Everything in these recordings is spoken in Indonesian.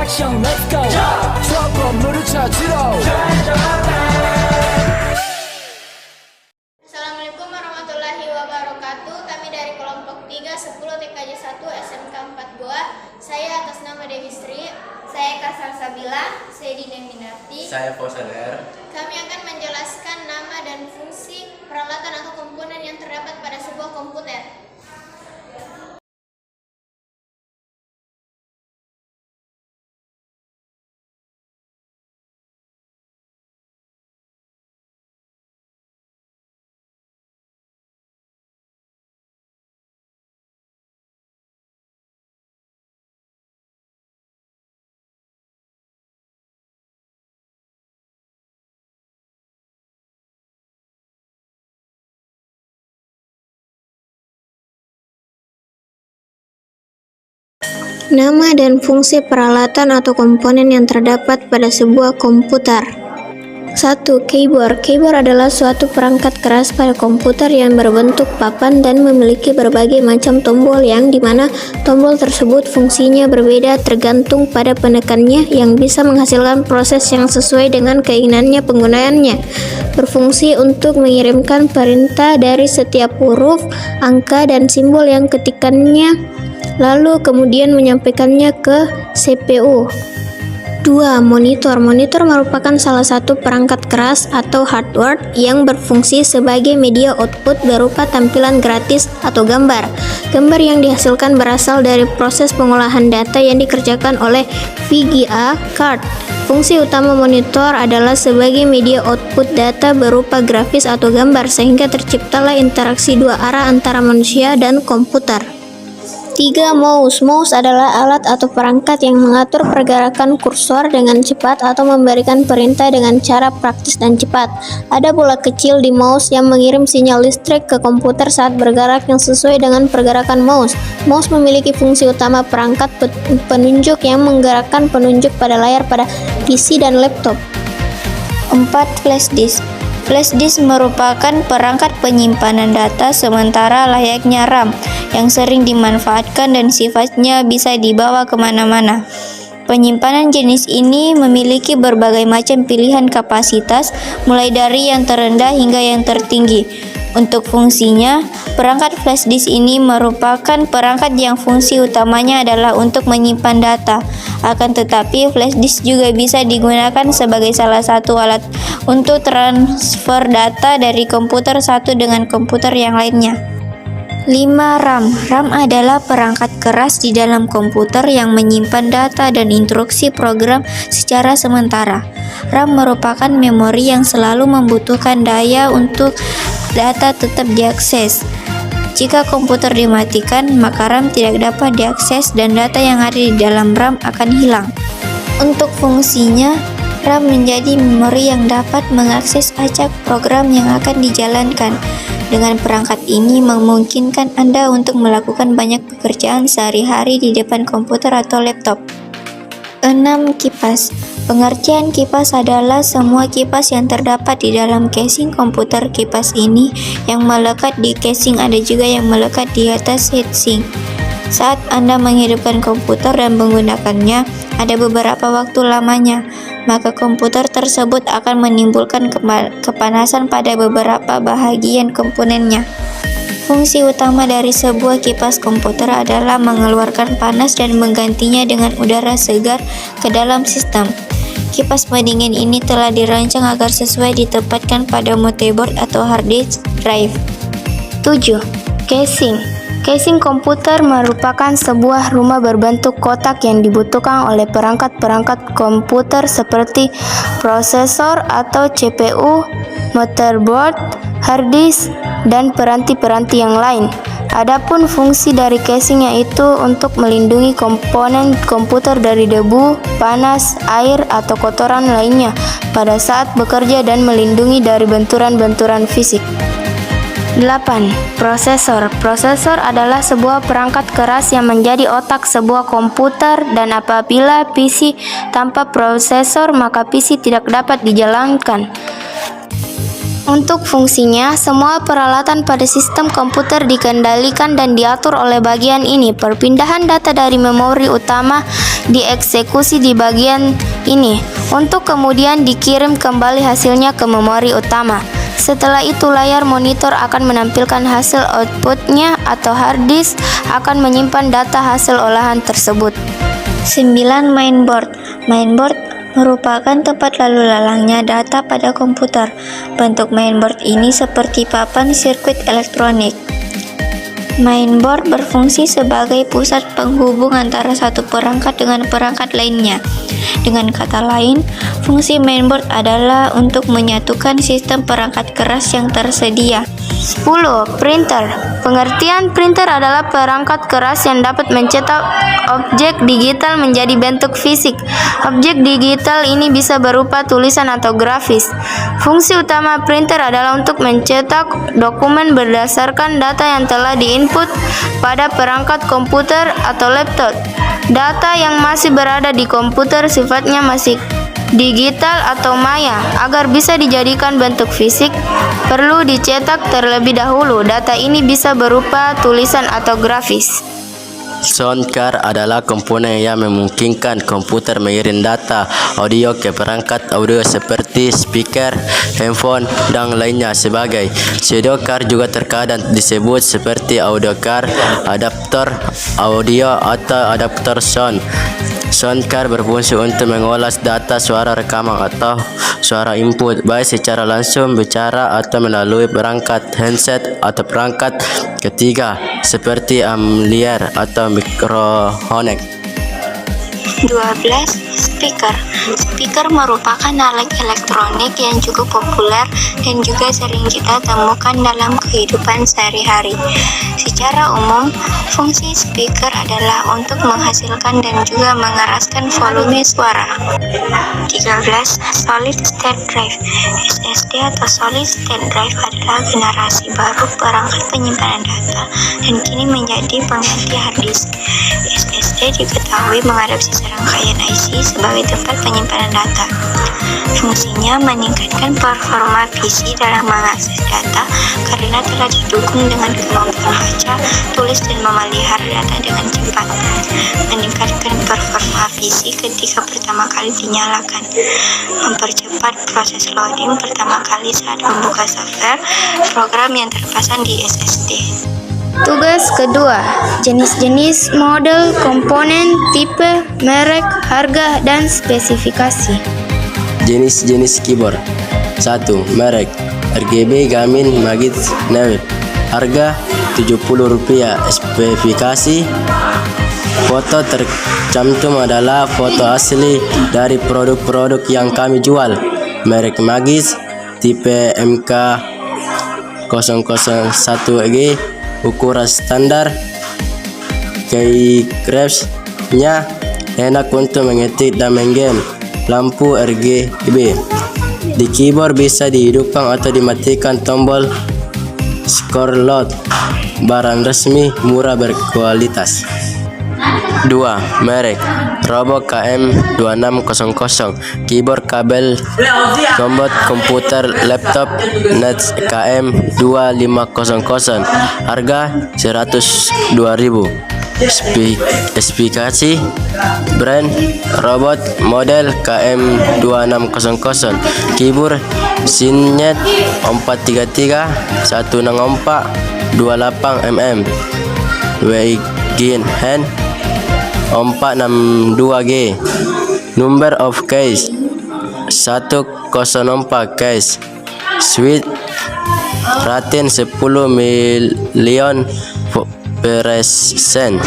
action, let's go. 수업 건물을 찾으러. Assalamualaikum warahmatullahi wabarakatuh. Kami dari kelompok 3 10 TKJ 1 SMK 4 Goa. Saya atas nama Dewi Sri. Saya Kasal Sabila. Saya Dina Minarti. Saya Fausaner. Kami akan menjelaskan nama dan fungsi peralatan atau komponen yang terdapat pada sebuah komputer. Nama dan fungsi peralatan atau komponen yang terdapat pada sebuah komputer. 1. Keyboard. Keyboard adalah suatu perangkat keras pada komputer yang berbentuk papan dan memiliki berbagai macam tombol yang dimana tombol tersebut fungsinya berbeda tergantung pada penekannya yang bisa menghasilkan proses yang sesuai dengan keinginannya penggunaannya. Berfungsi untuk mengirimkan perintah dari setiap huruf, angka, dan simbol yang ketikannya lalu kemudian menyampaikannya ke CPU. 2. Monitor. Monitor merupakan salah satu perangkat keras atau hardware yang berfungsi sebagai media output berupa tampilan gratis atau gambar. Gambar yang dihasilkan berasal dari proses pengolahan data yang dikerjakan oleh VGA card. Fungsi utama monitor adalah sebagai media output data berupa grafis atau gambar sehingga terciptalah interaksi dua arah antara manusia dan komputer. 3. Mouse. Mouse adalah alat atau perangkat yang mengatur pergerakan kursor dengan cepat atau memberikan perintah dengan cara praktis dan cepat. Ada bola kecil di mouse yang mengirim sinyal listrik ke komputer saat bergerak yang sesuai dengan pergerakan mouse. Mouse memiliki fungsi utama perangkat penunjuk yang menggerakkan penunjuk pada layar pada PC dan laptop. 4. Flash disk. Flash disk merupakan perangkat penyimpanan data sementara layaknya RAM yang sering dimanfaatkan dan sifatnya bisa dibawa kemana-mana. Penyimpanan jenis ini memiliki berbagai macam pilihan kapasitas, mulai dari yang terendah hingga yang tertinggi. Untuk fungsinya, perangkat flash disk ini merupakan perangkat yang fungsi utamanya adalah untuk menyimpan data. Akan tetapi, flash disk juga bisa digunakan sebagai salah satu alat untuk transfer data dari komputer satu dengan komputer yang lainnya. 5. RAM. RAM adalah perangkat keras di dalam komputer yang menyimpan data dan instruksi program secara sementara. RAM merupakan memori yang selalu membutuhkan daya untuk data tetap diakses. Jika komputer dimatikan, maka RAM tidak dapat diakses dan data yang ada di dalam RAM akan hilang. Untuk fungsinya, RAM menjadi memori yang dapat mengakses acak program yang akan dijalankan. Dengan perangkat ini memungkinkan Anda untuk melakukan banyak pekerjaan sehari-hari di depan komputer atau laptop. 6. Kipas. Pengertian kipas adalah semua kipas yang terdapat di dalam casing komputer. Kipas ini yang melekat di casing ada juga yang melekat di atas heatsink. Saat Anda menghidupkan komputer dan menggunakannya, ada beberapa waktu lamanya, maka komputer tersebut akan menimbulkan kepanasan pada beberapa bahagian komponennya. Fungsi utama dari sebuah kipas komputer adalah mengeluarkan panas dan menggantinya dengan udara segar ke dalam sistem. Kipas pendingin ini telah dirancang agar sesuai ditempatkan pada motherboard atau hard disk drive. 7. Casing. Casing komputer merupakan sebuah rumah berbentuk kotak yang dibutuhkan oleh perangkat-perangkat komputer seperti prosesor atau CPU, motherboard, hard disk, dan peranti-peranti yang lain. Adapun fungsi dari casing yaitu untuk melindungi komponen komputer dari debu, panas, air, atau kotoran lainnya pada saat bekerja dan melindungi dari benturan-benturan fisik. 8. Prosesor. Prosesor adalah sebuah perangkat keras yang menjadi otak sebuah komputer dan apabila PC tanpa prosesor maka PC tidak dapat dijalankan. Untuk fungsinya, semua peralatan pada sistem komputer dikendalikan dan diatur oleh bagian ini. Perpindahan data dari memori utama dieksekusi di bagian ini, untuk kemudian dikirim kembali hasilnya ke memori utama. Setelah itu, layar monitor akan menampilkan hasil outputnya atau hard disk akan menyimpan data hasil olahan tersebut. 9. Mainboard. Mainboard merupakan tempat lalu lalangnya data pada komputer. Bentuk mainboard ini seperti papan sirkuit elektronik. Mainboard berfungsi sebagai pusat penghubung antara satu perangkat dengan perangkat lainnya. Dengan kata lain, fungsi mainboard adalah untuk menyatukan sistem perangkat keras yang tersedia. 10. Printer. Pengertian printer adalah perangkat keras yang dapat mencetak objek digital menjadi bentuk fisik. Objek digital ini bisa berupa tulisan atau grafis. Fungsi utama printer adalah untuk mencetak dokumen berdasarkan data yang telah diinput pada perangkat komputer atau laptop. Data yang masih berada di komputer sifatnya masih digital atau maya. Agar bisa dijadikan bentuk fisik, perlu dicetak terlebih dahulu. Data ini bisa berupa tulisan atau grafis. Sound card adalah komponen yang memungkinkan komputer mengirim data audio ke perangkat audio seperti speaker, handphone, dan lainnya sebagai. Pseudo card juga terkadang disebut seperti audio card, adaptor audio, atau adaptor sound. Sound card berfungsi untuk mengolah data suara rekaman atau suara input, baik secara langsung bicara atau melalui perangkat handset atau perangkat ketiga seperti amplifier atau mikrofonik. 12. Speaker. Speaker merupakan alat elektronik yang cukup populer dan juga sering kita temukan dalam kehidupan sehari-hari. Secara umum, fungsi speaker adalah untuk menghasilkan dan juga mengeraskan volume suara. 13. Solid State Drive. SSD atau Solid State Drive adalah generasi baru perangkat penyimpanan data dan kini menjadi pengganti hard disk. SSD diketahui mengadopsi serangkaian IC sebagai tempat penyimpanan data. Fungsinya meningkatkan performa PC dalam mengakses data karena telah didukung dengan kemampuan baca, tulis, dan memelihara data dengan cepat. Meningkatkan performa PC ketika pertama kali dinyalakan. Mempercepat proses loading pertama kali saat membuka software program yang terpasang di SSD. Tugas kedua, jenis-jenis, model, komponen, tipe, merek, harga, dan spesifikasi. Jenis-jenis keyboard. 1. Merek RGB Garmin Magic Neve. Harga Rp70. Spesifikasi: foto tercantum adalah foto asli dari produk-produk yang kami jual. Merek Magic, tipe MK001G, ukuran standar. Keycaps-nya enak untuk mengetik dan main game. Lampu RGB. Di keyboard bisa dihidupkan atau dimatikan tombol scroll load. Barang resmi, murah, berkualitas. 2. Merek Robo KM2600. Keyboard kabel combo komputer laptop Nets KM2500. Harga Rp102.000. Spesifikasi: brand robot model KM2600. Keyboard Signet 433 164 28mm. Weighin hand 462G. Number of case 104 case. Switch rating 10 million persen.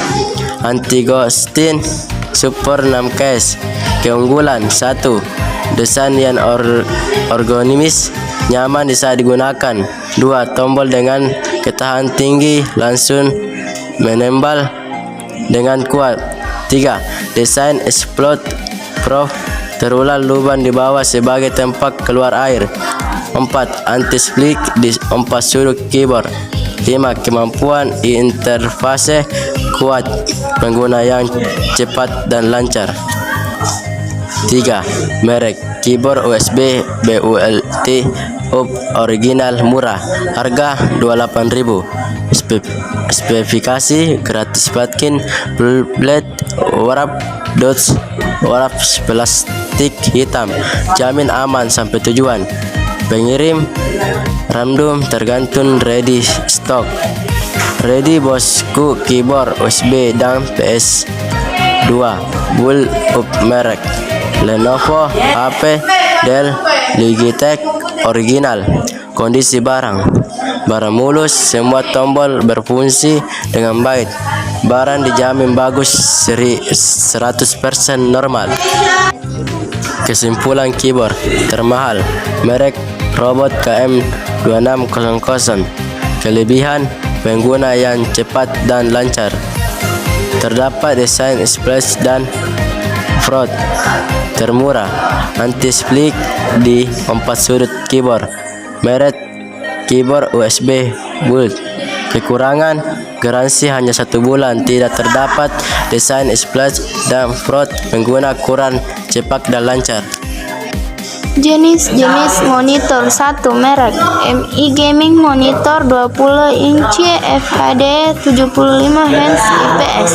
Anti-ghosting support 6 case. Keunggulan: 1. Desain yang ergonomis, nyaman saat digunakan. 2. Tombol dengan ketahanan tinggi, langsung menembal dengan kuat. 3. Desain explode proof, terulang lubang di bawah sebagai tempat keluar air. 4. Anti-split di 4 sudut keyboard. 5. Kemampuan interface kuat, pengguna yang cepat dan lancar. 3. Merek keyboard USB BULT Hub original murah, harga 28.000. Spesifikasi gratis Patkin full blade warap dots warap plastik hitam, jamin aman sampai tujuan. Pengirim random tergantung ready stock. Ready bosku keyboard USB dan PS2 bull up merek Lenovo, HP, Dell, Logitech original. Kondisi barang mulus, semua tombol berfungsi dengan baik. Barang dijamin bagus 100% normal. Kesimpulan keyboard termahal merek Robot KM2600. Kelebihan pengguna yang cepat dan lancar. Terdapat desain splash dan fraud termurah, anti-split di 4 sudut keyboard. Merek keyboard USB Bolt. Kekurangan garansi hanya 1 bulan. Tidak terdapat desain splash dan fraud. Pengguna kurang cepat dan lancar. Jenis monitor. 1. Merek MI Gaming Monitor 20 inci FHD 75 Hz IPS.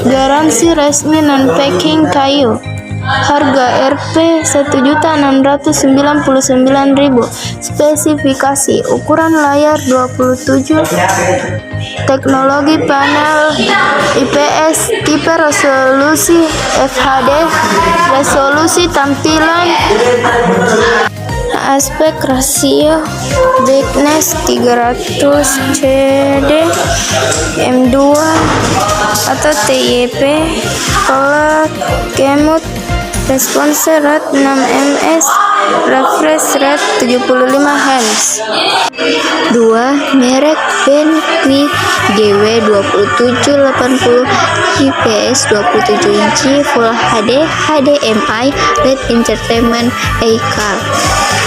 Garansi resmi non-packing kayu. Harga Rp 1.699.000. Spesifikasi ukuran layar 27, teknologi panel IPS, tipe resolusi FHD, resolusi tampilan, aspek rasio brightness 300 CD M2 atau TIP, color gamut, respons rate 6 ms, refresh rate 75 Hz. 2. Merek Benqui GW2780 IPS 27 inci Full HD HDMI LED Entertainment iCar.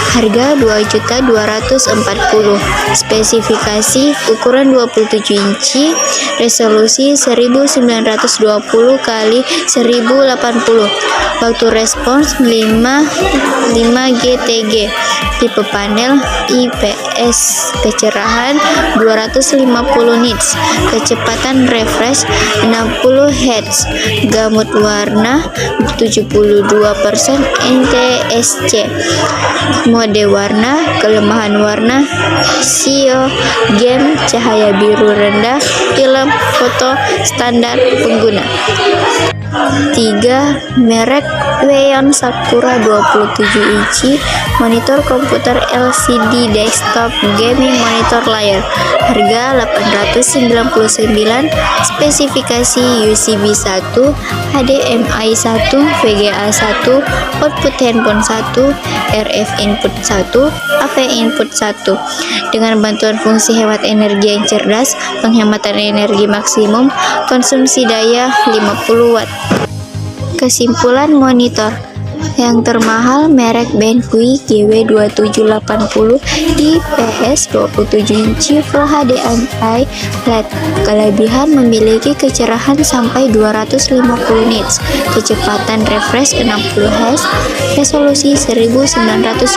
Harga Rp2.240.000. Spesifikasi ukuran 27 inci, resolusi 1920 x 1080, waktu respons 5 GTG, tipe panel IPS, kecerahan 250 nits, kecepatan refresh 60 Hz, gamut warna 72% NTSC, mode warna, kelemahan warna, SEO, game, cahaya biru rendah, film, foto, standar pengguna. 3. Merek Weon Sakura 27 inci monitor komputer LCD desktop gaming monitor layar. Harga Rp899. Spesifikasi USB 1, HDMI 1, VGA 1, output handphone 1, RF input 1, AV input 1. Dengan bantuan fungsi hemat energi yang cerdas, penghematan energi maksimum, konsumsi daya 50 Watt. Kesimpulan monitor. Yang termahal merek Benqui GW2780 IPS 27 inci Full HDMI LED. Kelebihan memiliki kecerahan sampai 250 nits, kecepatan refresh 60 Hz, resolusi 1920 x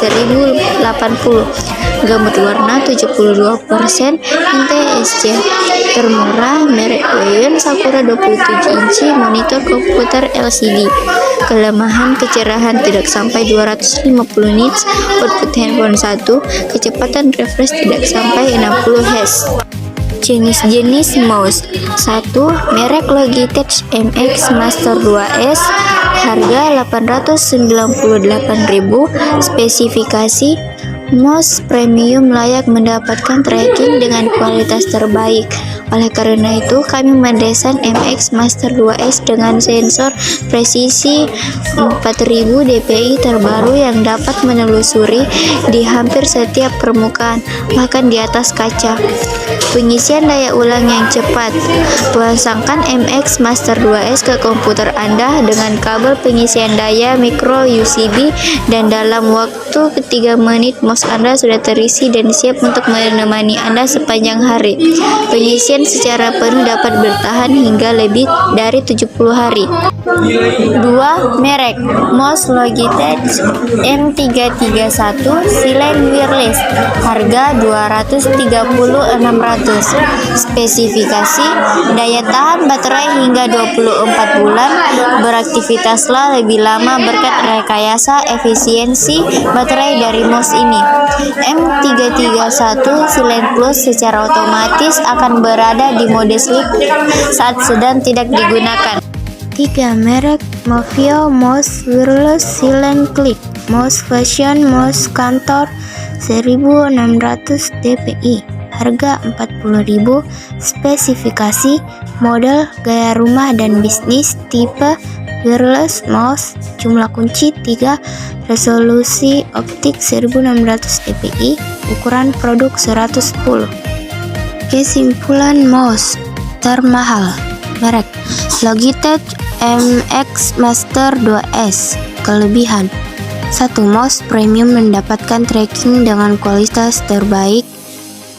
1080, gamut warna 72% NTSC. Termurah merek Weon Sakura 27 inci monitor komputer LCD. Kelemahan kecerahan tidak sampai 250 nits, output handphone 1, kecepatan refresh tidak sampai 60 Hz. Jenis-jenis mouse. 1. Merek Logitech MX Master 2S, harga Rp898.000. Spesifikasi mouse premium, layak mendapatkan tracking dengan kualitas terbaik. Oleh karena itu, kami mendesain MX Master 2S dengan sensor presisi 4000 dpi terbaru yang dapat menelusuri di hampir setiap permukaan, bahkan di atas kaca. Pengisian daya ulang yang cepat. Pasangkan MX Master 2S ke komputer Anda dengan kabel pengisian daya micro USB dan dalam waktu 3 menit mouse Anda sudah terisi dan siap untuk menemani Anda sepanjang hari. Pengisian secara penuh dapat bertahan hingga lebih dari 70 hari. 2. Merek mouse Logitech M331 Silent Wireless, harga 230.600. Spesifikasi: daya tahan baterai hingga 24 bulan, beraktivitaslah lebih lama berkat rekayasa efisiensi baterai dari mouse ini. M331 Silent Plus secara otomatis akan berada di mode sleep saat sedang tidak digunakan. 3. Merek Movio Mouse Wireless Silent Click Mouse Fashion Mouse Kantor 1600 dpi, harga 40.000. Spesifikasi: model gaya rumah dan bisnis, tipe wireless mouse, jumlah kunci 3, resolusi optik 1600 dpi, ukuran produk 110. Kesimpulan mouse termahal. Merek Logitech MX Master 2S. Kelebihan: 1. Mouse premium mendapatkan tracking dengan kualitas terbaik.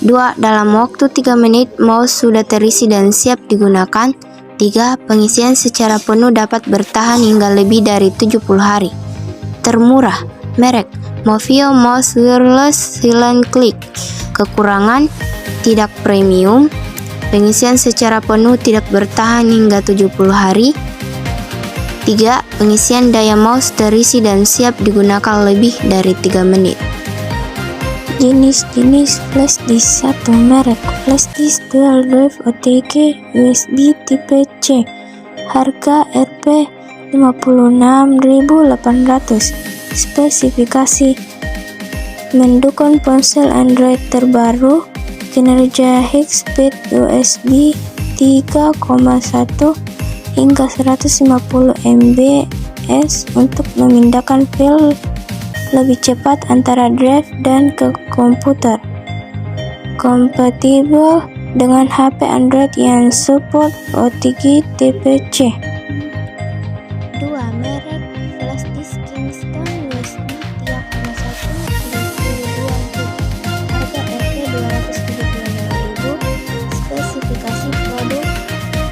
2. Dalam waktu 3 menit mouse sudah terisi dan siap digunakan. 3. Pengisian secara penuh dapat bertahan hingga lebih dari 70 hari. Termurah. Merek Movio Mouse Wireless Silent Click. Kekurangan: tidak premium. Pengisian secara penuh tidak bertahan hingga 70 hari. 3. Pengisian daya mouse terisi dan siap digunakan lebih dari 3 menit. Jenis-jenis flash disk. 1. Merek flash disk dual drive OTG USB tipe C, harga Rp 56.800. Spesifikasi: mendukung ponsel Android terbaru, kinerja high speed USB 3,1 hingga 150 mbps untuk memindahkan file lebih cepat antara drive dan ke komputer. Kompatibel dengan HP Android yang support OTG tipe C. 2. Merek flash disk Kingston USB 3,1 harga Rp 275.000. Spesifikasi produk: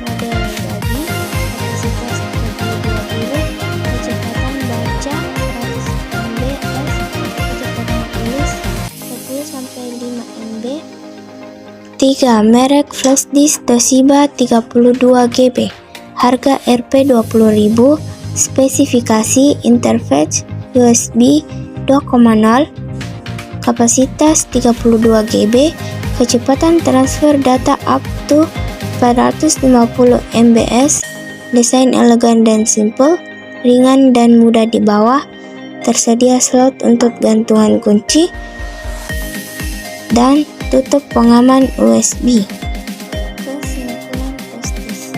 model jadi, kapasitas 32 kilo, kecepatan baca 100 mbps, kecepatan tulis 10-5 MB. 3. Merek flash disk Toshiba 32 GB, harga Rp 20.000. Spesifikasi: interface USB 2.0, kapasitas 32 GB, kecepatan transfer data up to 450 mbps, desain elegan dan simple, ringan dan mudah dibawa, tersedia slot untuk gantungan kunci, dan tutup pengaman USB. Kesimpulan flash disk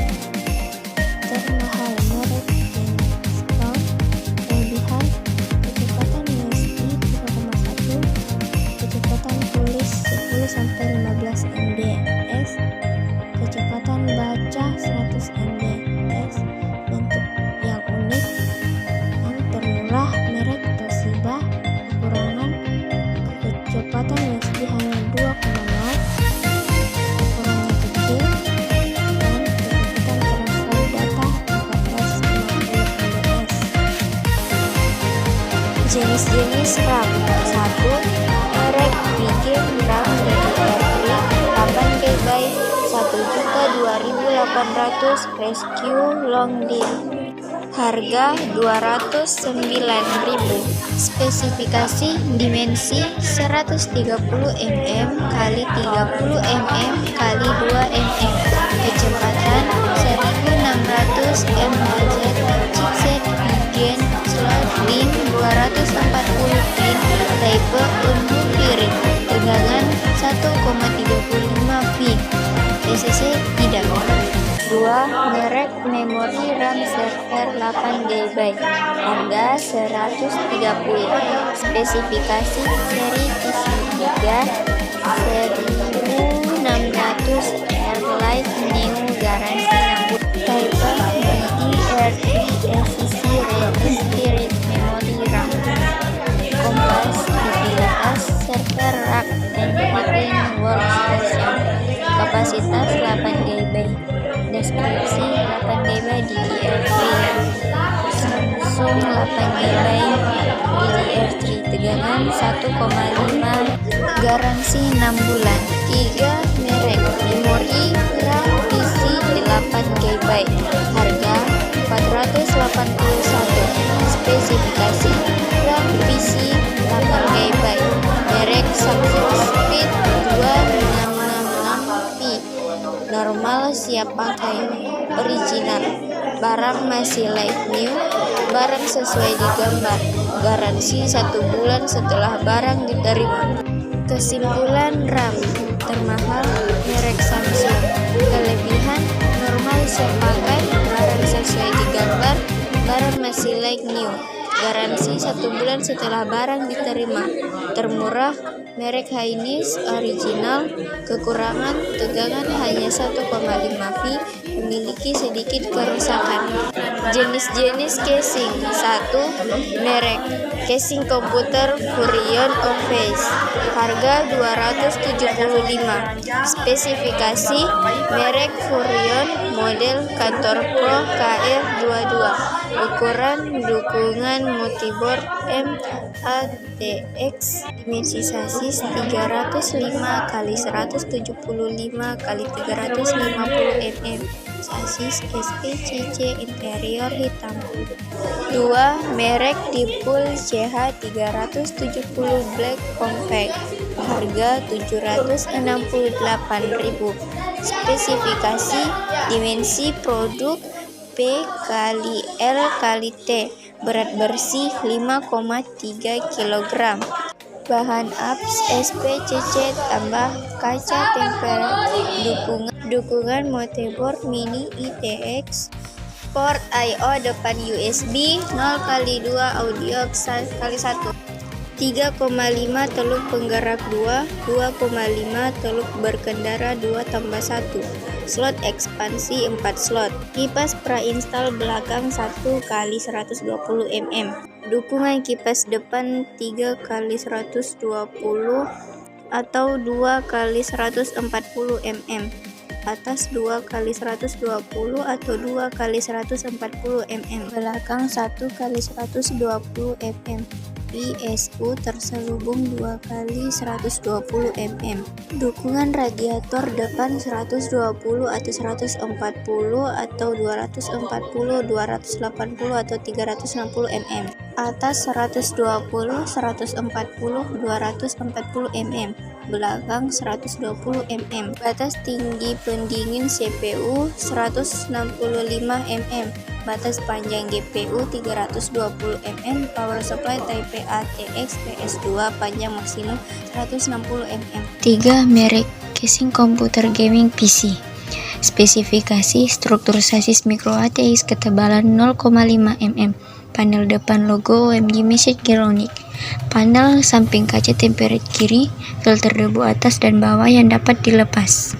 termahal. Merek Kingston. Kelebihan: kecepatan USB 3,1, kecepatan tulis 10-15 mbps, kecepatan baca 100 mbps, bentuk yang unik dan termurah. Merek Toshiba. Kekurangan: kecepatan USB hanya 2,0, ukurannya kecil, dan kecepatan transfer data 450 mbps. Jenis-jenis RAM. 1. Merek Vigame RAM DDR3 8GB 1.002.800 Rescue Long Day, harga 209.000. Spesifikasi: dimensi 130 mm x 30 mm x 2 mm, kecepatan 1600 mHz, chipset Vigame, slot DIMM 240 pin, tipe ungu piring, tegangan 1,35 V, TCC tidak. 2. Merek memori RAM server 8GB, harga 130. Spesifikasi: seri PC3 1600 Airlight New garansi 6 Type DDR3 SSD Ready Spirit Memory RAM. Kompas utilitas server rack and heating workstation. Kapasitas 8 GB. Deskripsi 8 GB DDR3. Samsung 8 GB DDR3 tegangan 1,5, garansi 6 bulan. 3 merek memori RAM PC 8 GB, harga 481. Spesifikasi RAM PC 8 GB, merek Samsung Speed 2666P, normal siap pakai, original, barang masih like new, barang sesuai di gambar, garansi 1 bulan setelah barang diterima. Kesimpulan, RAM termahal merek Samsung, kelebihan normal siap pakai, barang sesuai di gambar, barang masih like new, garansi 1 bulan setelah barang diterima. Termurah merek Hainis original, kekurangan tegangan hanya 1,5 V, memiliki sedikit kerusakan. Jenis-jenis casing. 1. Merek casing komputer Furion Office, harga 275. Spesifikasi merek Furion, model kantor Pro KR22, ukuran dukungan multiboard MATX, dimensi sasis 305x175x350 mm, sasis SPCC, interior hitam. 2. Merek Deepcool CH370 Black Compact, harga 768.000. Spesifikasi dimensi produk P×L×T, berat bersih 5,3 kg. Bahan apps SPCC tambah kaca tempered, dukungan motherboard mini ITX, port I/O depan USB 0x2 audio 1x1, 3,5 teluk penggerak 2, 2,5 teluk berkendara 2+1, slot ekspansi 4 slot, kipas pra-install belakang 1x120 mm, dukungan kipas depan 3x120 atau 2x140 mm, atas 2x120 atau 2x140 mm, belakang 1x120 mm. PSU terselubung 2x120 mm. Dukungan radiator depan 120 atau 140 atau 240, 280 atau 360 mm. Atas 120, 140, 240 mm. Belakang 120 mm. Batas tinggi pendingin CPU 165 mm. Batas panjang GPU 320 mm. Power supply Type A ATX PS2, panjang maksimum 160 mm. 3. Merek casing komputer gaming PC. Spesifikasi struktur sasis micro ATX ketebalan 0,5 mm. Panel depan logo OMG Message Geronic. Panel samping kaca tempered kiri, filter debu atas dan bawah yang dapat dilepas.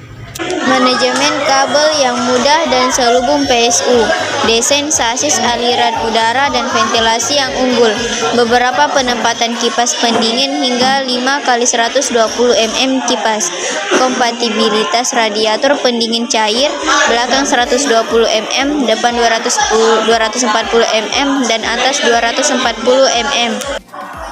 Manajemen kabel yang mudah dan selubung PSU. Desain sasis aliran udara dan ventilasi yang unggul. Beberapa penempatan kipas pendingin hingga 5x120 mm kipas. Kompatibilitas radiator pendingin cair, belakang 120 mm, depan 240 mm dan atas 240 mm.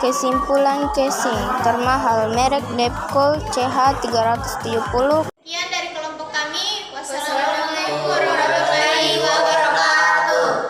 Kesimpulan casing termahal merek Deepcool CH370. Sekian dari kelompok kami. Wassalamualaikum warahmatullahi wabarakatuh.